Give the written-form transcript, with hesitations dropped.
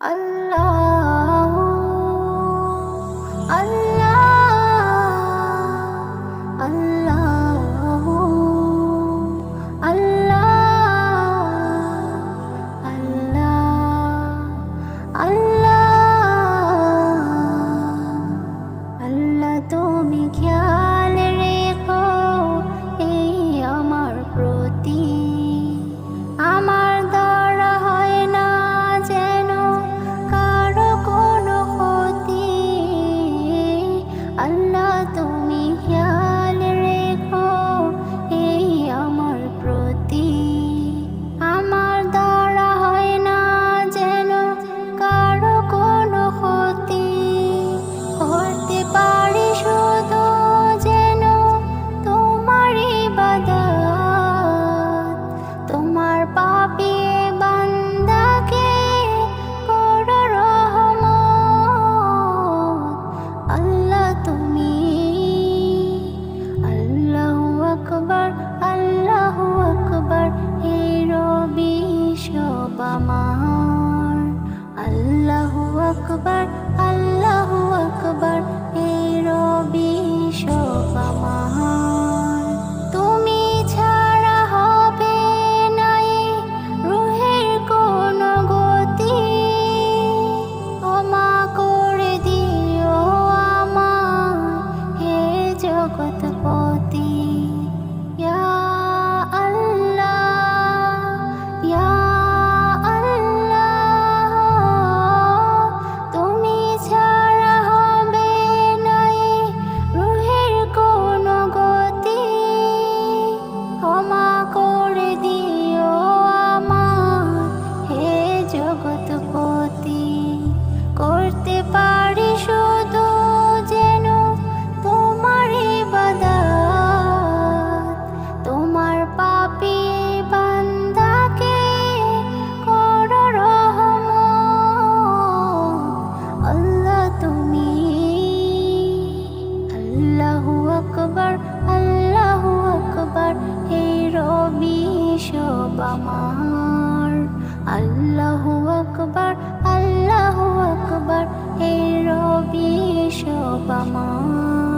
আল্লাহ আল্লাহ আল্লাহ আল্লাহ আল্লাহ আল্লাহ তুমি খেয়াল রেখো এই আমার প্রতি আমার দ্বারা হয় না যেন কারো কোনো ক্ষতি আল্লাহ তুমি খেয়াল রেখো এই আমার প্রতি আমার দ্বারা হয় না যেন কারো কোনো ক্ষতি করতে পারি শুধু যেন তোমার ইবাদত তোমার পাপী বান্দাকে করো রহমত আল্লাহ তুমি আল্লাহু আকবার হে রবি সব আমার আল্লাহু আকবার হে রবি সব আমার তুমি ছাড়া হবে নাই রুহের কোনো গতি ক্ষমা করে দিও আমার হে জগৎপতি ইয়া আল্লাহ ইয়া আল্লাহ তুমি ছাড়া হবে নাই রুহের কোনো গতি ক্ষমা করে দিও আমার হে জগৎপতি করতে পারি শুধু যেন তোমার ইবাদত তোমার পাপী বান্দাকে করো রহমত আল্লাহ তুমি আল্লাহু আকবার হে রবি সব আমার আল্লাহু আকবার হে রবি সব আমার